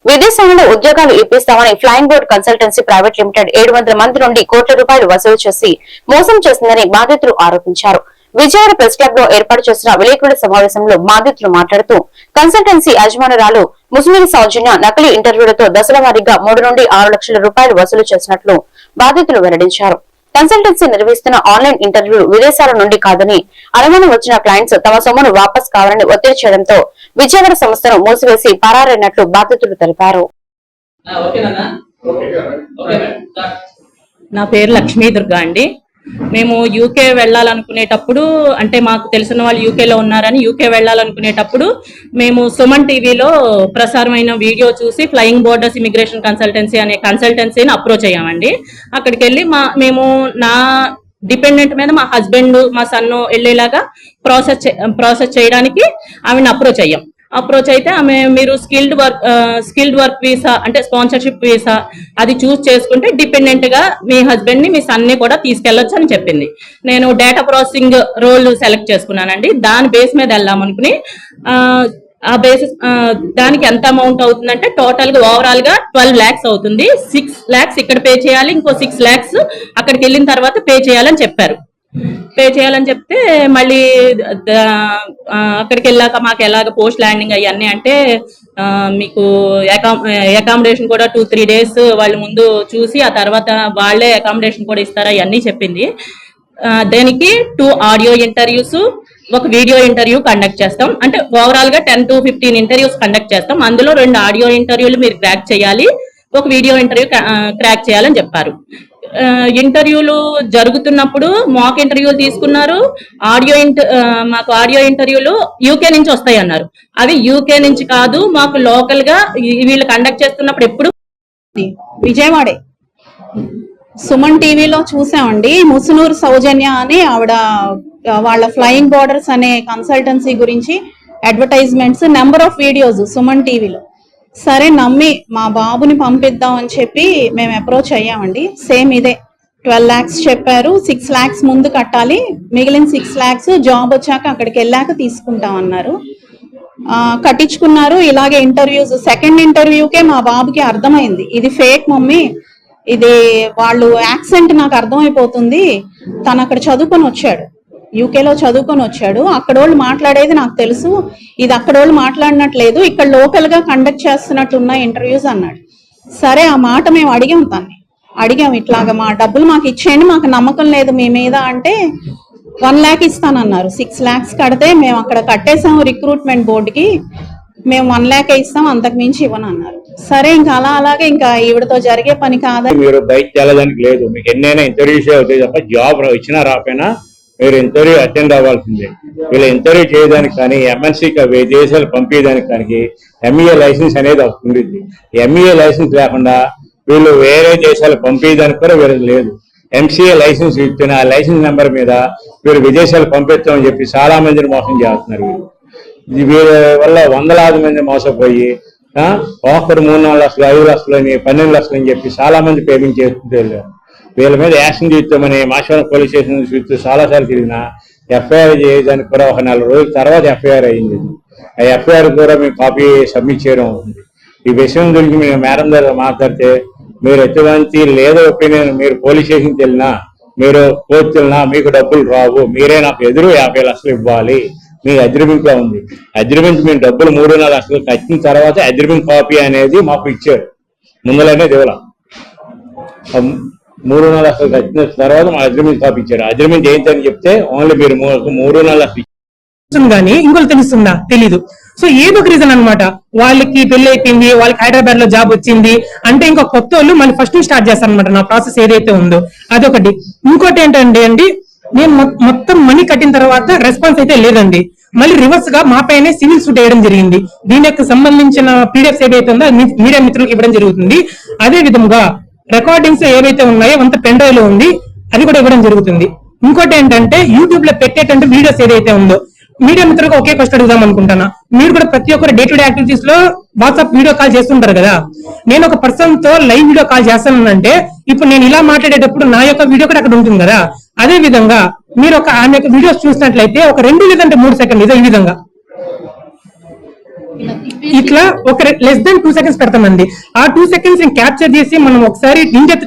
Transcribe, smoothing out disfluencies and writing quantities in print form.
విదేశాలలో ఉద్యోగాలు ఇప్పిస్తామని flying board consultancy private limited 700 మంది నుండి కోట్ల రూపాయలు వసూలు చేసి మోసం చేసిందని బాధితులు ఆరోపించారు. విజయవాడ ప్రెస్ క్లబ్ లో ఏర్పాటు చేసిన విలేకరుల సమావేశంలో బాధితులు మాట్లాడుతూ కన్సల్టెన్సీ యజమానురాలు ముస్లిం సౌజన్య నకిలీ ఇంటర్వ్యూలతో దశల వారీగా 3 నుండి 6 లక్షల రూపాయలు వసూలు చేసినట్లు బాధితులు వెల్లడించారు. కన్సల్టెన్సీ నిర్వహిస్తున్న ఆన్లైన్ ఇంటర్వ్యూలు విదేశాల నుండి కాదని అనుమానం వచ్చిన క్లయింట్స్ తమ సొమ్మును వాపస్ కావాలని ఒత్తిడి చేయడంతో విజయవాడ సంస్థను మూసివేసి పరారైనట్లు బాధితులు తెలిపారు. నా పేరు లక్ష్మీ దుర్గా అండి. మేము యూకే వెళ్ళాలనుకునేటప్పుడు, అంటే మాకు తెలిసిన వాళ్ళు యూకేలో ఉన్నారని యూకే వెళ్ళాలనుకునేటప్పుడు మేము సుమన్ టీవీలో ప్రసారమైన వీడియో చూసి ఫ్లయింగ్ బోర్డర్స్ ఇమిగ్రేషన్ కన్సల్టెన్సీ అనే కన్సల్టెన్సీని అప్రోచ్ అయ్యామండి. అక్కడికి వెళ్ళి నా డిపెండెంట్ మీద మా హస్బెండ్ మా సన్ను వెళ్ళేలాగా ప్రాసెస్ చేయడానికి ఆమెను అప్రోచ్ అయితే ఆమె మీరు స్కిల్డ్ వర్క్ వీసా అంటే స్పాన్సర్షిప్ వీసా అది చూస్ చేసుకుంటే డిపెండెంట్ గా మీ హస్బెండ్ ని మీ సన్ ని కూడా తీసుకెళ్లొచ్చు అని చెప్పింది. నేను డేటా ప్రాసెసింగ్ రోల్ సెలెక్ట్ చేసుకున్నానండి. దాని బేస్ మీద వెళ్దాం అనుకుని ఆ బేసిస్ దానికి ఎంత అమౌంట్ అవుతుందంటే టోటల్ గా ఓవరాల్ గా 12 lakhs అవుతుంది. 6 lakhs ఇక్కడ పే చేయాలి, ఇంకో 6 lakhs అక్కడికి వెళ్ళిన తర్వాత పే చేయాలని చెప్తే మళ్ళీ అక్కడికి వెళ్ళాక మాకు ఎలాగ పోస్ట్ ల్యాండింగ్ అవన్నీ అంటే మీకు అకామిడేషన్ కూడా 2-3 days వాళ్ళు ముందు చూసి ఆ తర్వాత వాళ్ళే అకామిడేషన్ కూడా ఇస్తారా ఇవన్నీ చెప్పింది. దానికి 2 ఆడియో ఇంటర్వ్యూస్, ఒక వీడియో ఇంటర్వ్యూ కండక్ట్ చేస్తాం. అంటే ఓవరాల్ గా 10 to 15 ఇంటర్వ్యూస్ కండక్ట్ చేస్తాం. అందులో 2 ఆడియో ఇంటర్వ్యూలు మీరు క్రాక్ చేయాలి, ఒక వీడియో ఇంటర్వ్యూ క్రాక్ చేయాలని చెప్పారు. ఇంటర్వ్యూలు జరుగుతున్నప్పుడు మాక్ ఇంటర్వ్యూలు తీసుకున్నారు. మాకు ఆడియో ఇంటర్వ్యూలు యూకే నుంచి వస్తాయి అన్నారు. అవి యూకే నుంచి కాదు, మాకు లోకల్ గా వీళ్ళు కండక్ట్ చేస్తున్నప్పుడు ఎప్పుడు విజయవాడే సుమన్ టీవీలో చూసామండి. ముసునూరు సౌజన్య అని ఆవిడ వాళ్ళ ఫ్లయింగ్ బోర్డర్స్ అనే కన్సల్టెన్సీ గురించి advertisements, number of videos Suman టీవీలో. సరే నమ్మి మా బాబుని పంపిద్దాం అని చెప్పి మేము అప్రోచ్ అయ్యామండి. సేమ్ ఇదే 12 lakhs చెప్పారు. 6 lakhs ముందు కట్టాలి, మిగిలిన 6 lakhs జాబ్ వచ్చాక అక్కడికి వెళ్ళాక తీసుకుంటాం అన్నారు. కట్టించుకున్నారు. ఇలాగే ఇంటర్వ్యూస్, సెకండ్ ఇంటర్వ్యూకే మా బాబుకి అర్థమైంది ఇది ఫేక్ మమ్మీ, ఇది వాళ్ళు యాక్సెంట్ నాకు అర్థమైపోతుంది. తను అక్కడ చదువుకొని వచ్చాడు, యూకేలో చదువుకొని వచ్చాడు. అక్కడోళ్ళు మాట్లాడేది నాకు తెలుసు, ఇది అక్కడోళ్ళు మాట్లాడినట్లేదు, ఇక్కడ లోకల్ గా కండక్ట్ చేస్తున్నట్టున్న ఇంటర్వ్యూస్ అన్నాడు. సరే ఆ మాట మేము అడిగాం ఇట్లాగా మా డబ్బులు మాకు ఇచ్చేయండి, మాకు నమ్మకం లేదు మీ మీద అంటే 1 lakh ఇస్తానన్నారు. 6 lakhs కడితే మేము అక్కడ కట్టేసాము రిక్రూట్మెంట్ బోర్డుకి, మేము 1 lakh ఇస్తాం, అంతకు మించి ఇవ్వనన్నారు. సరే ఇంకా అలాగే ఇంకా ఈవిడతో జరిగే పని కాదని మీరు బయట వెళ్ళడానికి లేదు, మీకు ఎన్నైనా ఇంటర్వ్యూస్ అవుతాయి తప్ప జాబ్ ఇచ్చినా రాకపోయినా మీరు ఇంటర్వ్యూ అటెండ్ అవ్వాల్సిందే. వీళ్ళు ఇంటర్వ్యూ చేయడానికి కానీ ఎంఎన్సీకి దేశాలు పంపించడానికి కానీ ఎంఈఏ లైసెన్స్ అనేది వస్తుంది. ఎంఈఏ లైసెన్స్ లేకుండా వీళ్ళు వేరే దేశాలు పంపించడానికి కూడా వీళ్ళకి లేదు. ఎంసీఏ లైసెన్స్ ఇచ్చిన ఆ లైసెన్స్ నెంబర్ మీద వీళ్ళు విదేశాలు పంపిస్తామని చెప్పి చాలా మందిని మోసం చేస్తున్నారు. వీళ్ళ వల్ల వందలాది మంది మోసపోయి ఒకరు 3-4 లక్షలు, 5 లక్షలు అని 12 లక్షలు అని చెప్పి చాలా మంది పేమెంట్ చేస్తుంటే వీళ్ళ మీద యాక్షన్ తీస్తామని మాషవరం పోలీస్ స్టేషన్ చూస్తూ చాలాసార్లు తిరిగినా ఎఫ్ఐఆర్ చేయడానికి కూడా ఒక 4 రోజుల తర్వాత ఎఫ్ఐఆర్ అయింది. ఆ ఎఫ్ఐఆర్ కూడా మేము కాపీ సబ్మిట్ చేయడం అవుతుంది. ఈ విషయం గురించి మేము మేడం దగ్గర మాట్లాడితే మీరు ఎటువంటి లేదో ఒపీనియన్, మీరు పోలీస్ స్టేషన్కి వెళ్ళినా, మీరు కోర్టుకి వెళ్ళినా మీకు డబ్బులు రావు, మీరే నాకు ఎదురు 50 లక్షలు ఇవ్వాలి, మీ అగ్రిమెంట్ లో ఉంది. అగ్రిమెంట్ మేము డబ్బులు 3-4 లక్షలు కట్టిన తర్వాత అగ్రిమెంట్ కాపీ అనేది మాకు ఇచ్చారు. ముందులోనే దేవల 3-4 లక్షలు కట్టిన తర్వాత మా అగ్రిమెంట్ కాపీ ఇచ్చారు. అగ్రిమెంట్ ఏంటని చెప్తే ఓన్లీ మీరు 3-4 లక్షలు కానీ ఇంకోటి తెలుస్తుందా తెలీదు. సో ఏదో ఒక రీజన్ అనమాట, వాళ్ళకి పెళ్లి అయిపోయింది, వాళ్ళకి హైదరాబాద్ లో జాబ్ వచ్చింది అంటే ఇంకా కొత్త వాళ్ళు మళ్ళీ ఫస్ట్ స్టార్ట్ చేస్తాను అనమాట నా ప్రాసెస్ ఏదైతే ఉందో అదొకటి. ఇంకోటి ఏంటంటే నేను మొత్తం మనీ కట్టిన తర్వాత రెస్పాన్స్ అయితే లేదండి. మళ్ళీ రివర్స్ గా మా పైన సివిల్ సూట్ వేయడం జరిగింది. దీనికి సంబంధించిన పీడిఎఫ్స్ ఏదైతే ఉందో మీడియా మిత్రులకు ఇవ్వడం జరుగుతుంది. అదే విధంగా రికార్డింగ్స్ ఏవైతే ఉన్నాయో అంత పెన్ డ్రైవ్ లో ఉంది, అది కూడా ఇవ్వడం జరుగుతుంది. ఇంకోటి ఏంటంటే యూట్యూబ్ లో పెట్టేటువంటి వీడియోస్ ఏదైతే ఉందో మీడియా మిత్రులకు ఒకే క్వశ్చన్ అడుగుదాం అనుకుంటున్నా. మీరు కూడా ప్రతి ఒక్కరు డే టు డే యాక్టివిటీస్ లో వాట్సాప్ వీడియో కాల్ చేస్తుంటారు కదా. నేను ఒక పర్సన్ తో లైవ్ వీడియో కాల్ చేస్తానంటే ఇప్పుడు నేను ఇలా మాట్లాడేటప్పుడు నా యొక్క వీడియో కూడా అక్కడ ఉంటుంది కదా. అదే విధంగా మీరు ఆమె యొక్క వీడియోస్ చూసినట్లయితే ఒక 2 లేదంటే 3 సెకండ్లు ఇదే ఈ విధంగా ఇట్లా ఒక లెస్ దాన్ 2 seconds పెడతామండి. ఆ 2 seconds క్యాప్చర్ చేసి మనం ఒకసారి